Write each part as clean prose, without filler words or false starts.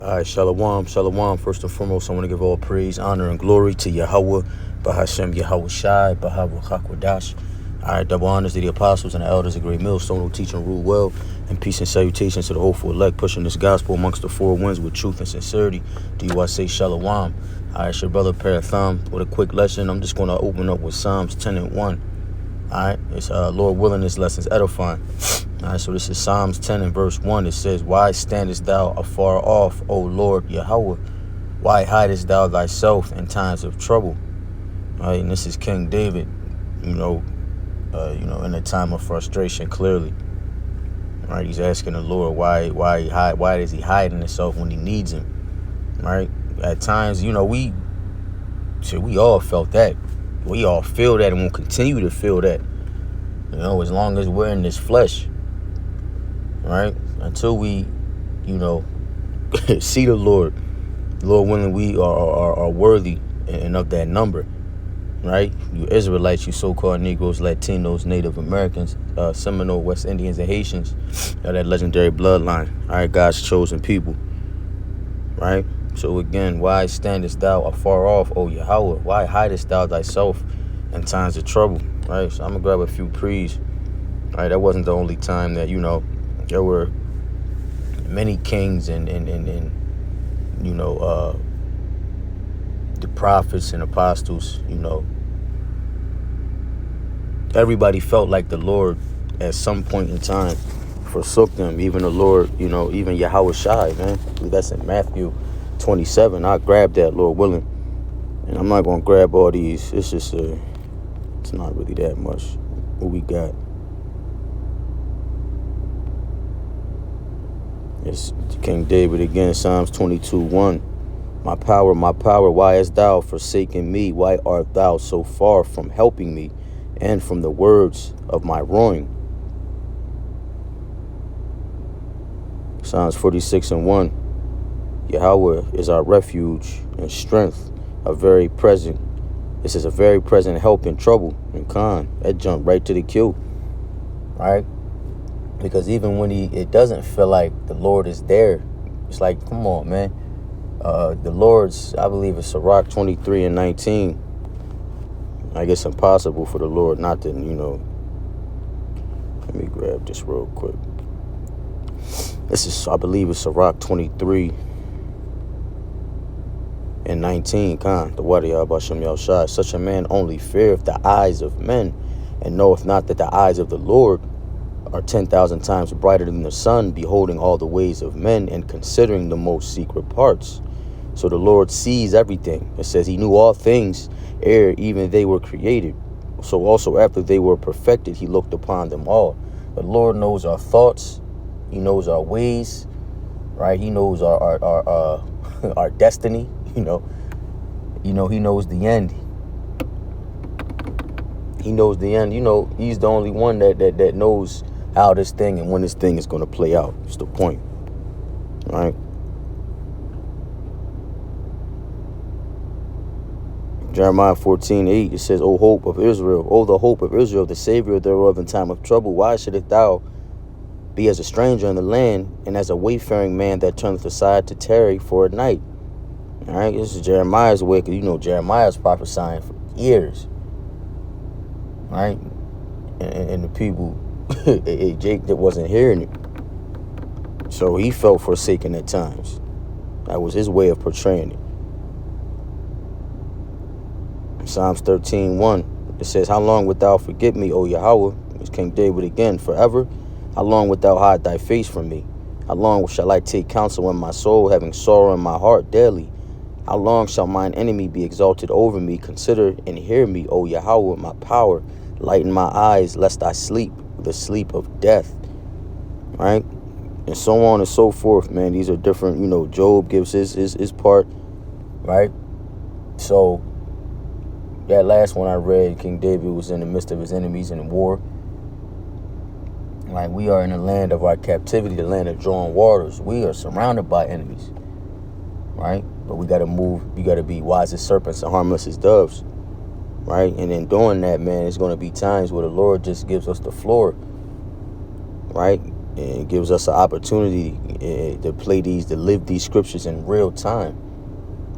All right, shalom, shalom. First and foremost, I want to give all praise, honor, and glory to Yahweh, Bahashem Yahweh Shai, Bahawa Hakwadash. All right, double honors to the apostles and the elders of Great Millstone who teach and rule well, and peace and salutations to the hopeful elect, pushing this gospel amongst the four winds with truth and sincerity. Do you say shalom? All right, it's your brother Paratham with a quick lesson. I'm just going to open up with Psalms 10 and 1. All right, it's Lord willing, this lesson's edifying. All right, so this is Psalms 10 and verse 1. It says, "Why standest thou afar off, O Lord Yahweh? Why hidest thou thyself in times of trouble?" All right, and this is King David, in a time of frustration, clearly. All right, he's asking the Lord why is he hiding himself when he needs him? All right, at times, we all felt that. We all feel that and will continue to feel that, as long as we're in this flesh, right? Until we, see the Lord. Lord willing, we are worthy and of that number, right? You Israelites, you so-called Negroes, Latinos, Native Americans, Seminole, West Indians, and Haitians, that legendary bloodline, all right, God's chosen people, right? So again, why standest thou afar off, O Yahweh? Why hidest thou thyself in times of trouble? Right? So I'm going to grab a few pre's. All right, that wasn't the only time that, there were many kings and the prophets and apostles, everybody felt like the Lord at some point in time forsook them. Even the Lord, even Yahweh Shai, man. I believe that's in Matthew 27. I'll grab that, Lord willing. And I'm not going to grab all these. It's just, it's not really that much. What we got? It's King David again, Psalms 22:1. My power, why hast thou forsaken me? Why art thou so far from helping me and from the words of my ruin? Psalms 46:1. Yahweh is our refuge and strength, This is a very present help in trouble and con. That jumped right to the cue, right? Because even when it doesn't feel like the Lord is there, it's like, come on, man. The Lord's, I believe it's Sirach 23 and 19. I guess impossible for the Lord not to, let me grab this real quick. This is, I believe it's Sirach 23 and 19, the Wadiyah Bashem Yahushai. Such a man only feareth the eyes of men, and knoweth not that the eyes of the Lord are 10,000 times brighter than the sun, beholding all the ways of men, and considering the most secret parts. So the Lord sees everything. It says he knew all things ere even they were created. So also after they were perfected, he looked upon them all. The Lord knows our thoughts. He knows our ways, right? He knows our our destiny. He knows the end. He knows the end. He's the only one that knows how this thing and when this thing is going to play out. It's the point, right? Jeremiah 14:8, it says, O hope of Israel, O the hope of Israel, the Savior thereof in time of trouble, why shouldst thou be as a stranger in the land, and as a wayfaring man that turneth aside to tarry for a night? All right, this is Jeremiah's way, because Jeremiah's prophesying for years, right? And the people, Jake, that wasn't hearing it. So he felt forsaken at times. That was his way of portraying it. Psalms 13:1, it says, How long wilt thou forget me, O Yahweh? It's King David again, forever. How long wilt thou hide thy face from me? How long shall I take counsel in my soul, having sorrow in my heart daily? How long shall mine enemy be exalted over me? Consider and hear me, O Yahweh, my power. Lighten my eyes, lest I sleep the sleep of death. Right? And so on and so forth, man. These are different, Job gives his part, right? So that last one I read, King David was in the midst of his enemies in war. Like, we are in the land of our captivity, the land of drawing waters. We are surrounded by enemies, right? But we got to move. You got to be wise as serpents and harmless as doves, right? And in doing that, man, it's going to be times where the Lord just gives us the floor, right? and gives us an opportunity to live these scriptures in real time,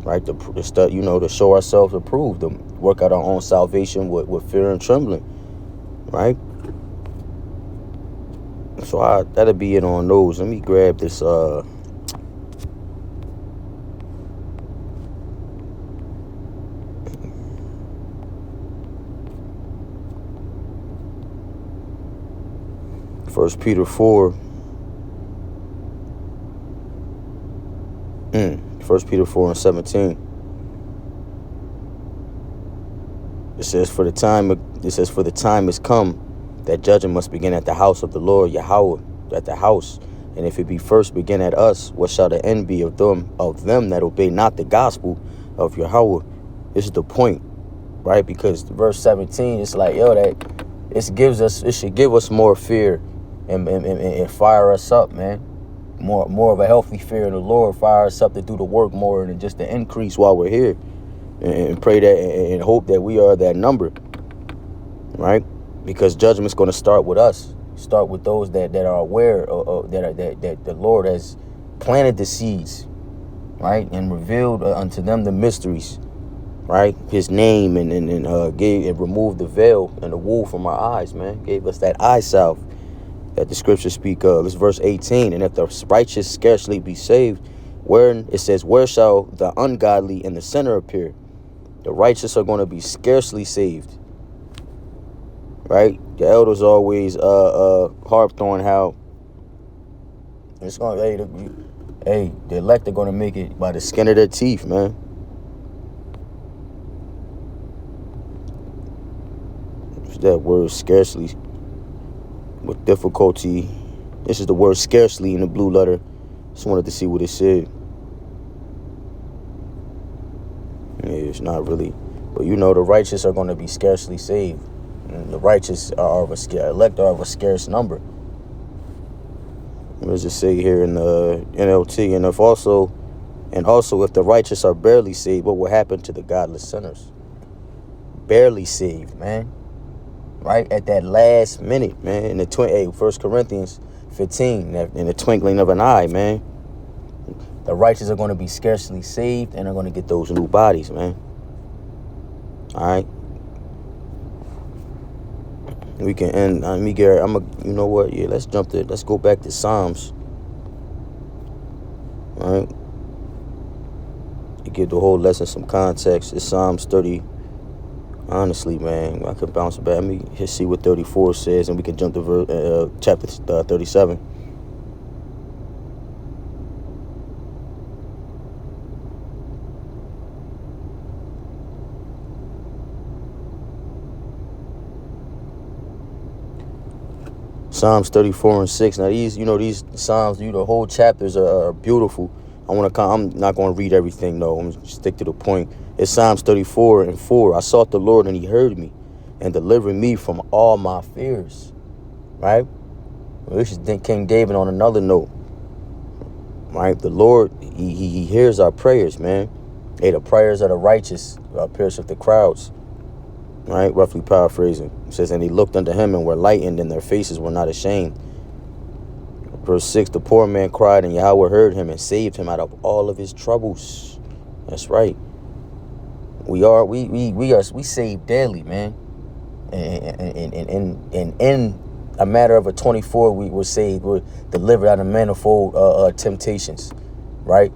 right? To show ourselves approved, to work out our own salvation with fear and trembling, right? So that'll be it on those. Let me grab this. 1 Peter 4. 1 Peter 4 and 17. It says, for the time has come that judgment must begin at the house of the Lord Yahweh, at the house. And if it be first begin at us, what shall the end be of them that obey not the gospel of Yahweh? This is the point, right? Because verse 17, it's like, it should give us more fear and fire us up, man. More of a healthy fear of the Lord, fire us up to do the work more than just to increase while we're here. And pray that and hope that we are that number, right? Because judgment's going to start with us. Start with those that are aware that the Lord has planted the seeds, right, and revealed unto them the mysteries, right? His name and gave and removed the veil and the wool from our eyes, man. Gave us that eye salve that the scriptures speak of. It's verse 18. And if the righteous scarcely be saved, it says, where shall the ungodly and the sinner appear? The righteous are going to be scarcely saved, right? The elders always harped on how it's going. The elect are going to make it by the skin of their teeth, man. It's that word scarcely with difficulty. This is the word scarcely in the blue letter. Just wanted to see what it said. Yeah, it's not really, but the righteous are going to be scarcely saved. And the righteous are elect are of a scarce number. Let's just say here in the NLT, and also if the righteous are barely saved, what will happen to the godless sinners? Barely saved, man. Right at that last minute, man. In the 1 Corinthians 15, in the twinkling of an eye, man. The righteous are going to be scarcely saved and are going to get those new bodies, man. All right. We can end. Garrett, you know what? Yeah, let's go back to Psalms. All right. To give the whole lesson some context, it's Psalms 30. Honestly, man, I could bounce back. Let me see what 34 says, and we can jump to chapter 37. Psalms 34 and 6. Now these Psalms, the whole chapters are beautiful. I'm not going to read everything though. I'm going to stick to the point. It's Psalms 34 and 4. I sought the Lord and he heard me and delivered me from all my fears. Right? Well, this is King David on another note. Right? The Lord, he hears our prayers, man. Hey, the prayers of the righteous pierceth the crowds. Right, roughly paraphrasing. It says, and he looked unto him and were lightened, and their faces were not ashamed. Verse 6, the poor man cried, and Yahweh heard him and saved him out of all of his troubles. That's right. We saved daily, man. And in a matter of a 24, we were saved. We're delivered out of manifold temptations, right?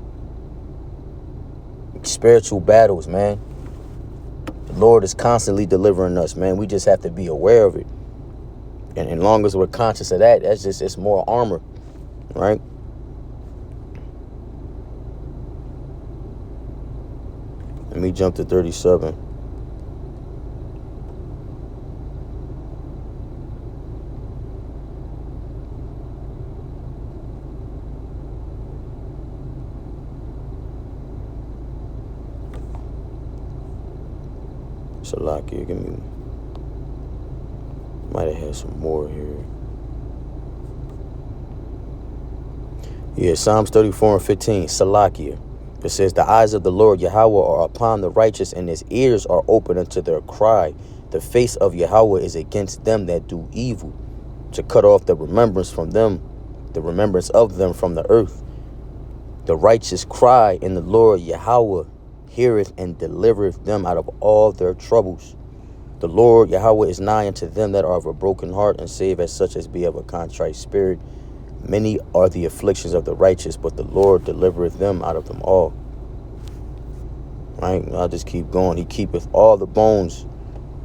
Spiritual battles, man. The Lord is constantly delivering us, man. We just have to be aware of it. And as long as we're conscious of that, it's more armor, right? Let me jump to 37. Salakia, might have had some more here. Yeah, Psalms 34 and 15, Salakia. It says, the eyes of the Lord Yahweh are upon the righteous, and his ears are open unto their cry. The face of Yahweh is against them that do evil, to cut off the remembrance from them the remembrance of them from the earth. The righteous cry, and the Lord Yahweh heareth and delivereth them out of all their troubles. The Lord Yahweh is nigh unto them that are of a broken heart, and save as such as be of a contrite spirit. Many are the afflictions of the righteous, but the Lord delivereth them out of them all. Right? I'll just keep going. He keepeth all the bones.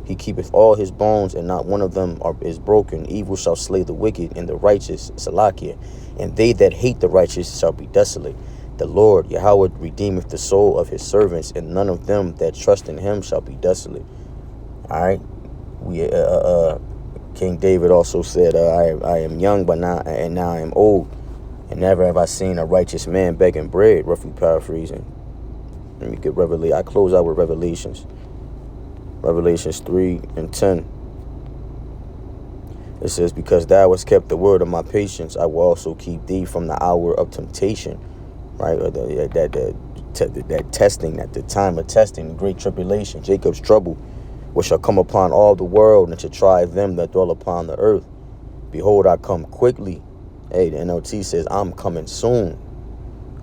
He keepeth all his bones, and not one of them is broken. Evil shall slay the wicked, and the righteous, Salakia. And they that hate the righteous shall be desolate. The Lord Yahweh redeemeth the soul of his servants, and none of them that trust in him shall be desolate. All right. King David also said, I am young, but now I am old, and never have I seen a righteous man begging bread. Roughly paraphrasing. Let me get Revelation. I close out with Revelations 3:10. It says, because thou hast kept the word of my patience, I will also keep thee from the hour of temptation. Right? Or that testing, at the time of testing, the great tribulation, Jacob's trouble, which shall come upon all the world, and to try them that dwell upon the earth. Behold, I come quickly. Hey, the NLT says, I'm coming soon.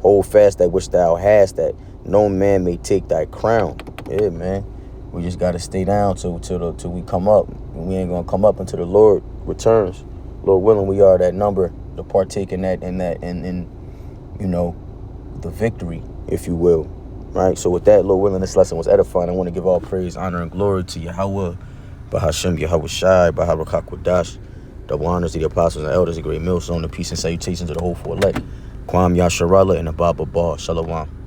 Hold fast that which thou hast, that no man may take thy crown. Yeah, man. We just got to stay down till we come up. And we ain't going to come up until the Lord returns. Lord willing, we are that number to partake in you know, the victory, if you will. Right? So with that, Lord willing, this lesson was edifying. I want to give all praise, honor, and glory to Yahweh, Bahashem Yahweh Shai, Baharakak Wadash. Double honors to the apostles and elders, a great millstone, the peace and salutations to the whole four elect. Kwam Yasharallah and the Baba Ba. Shalom.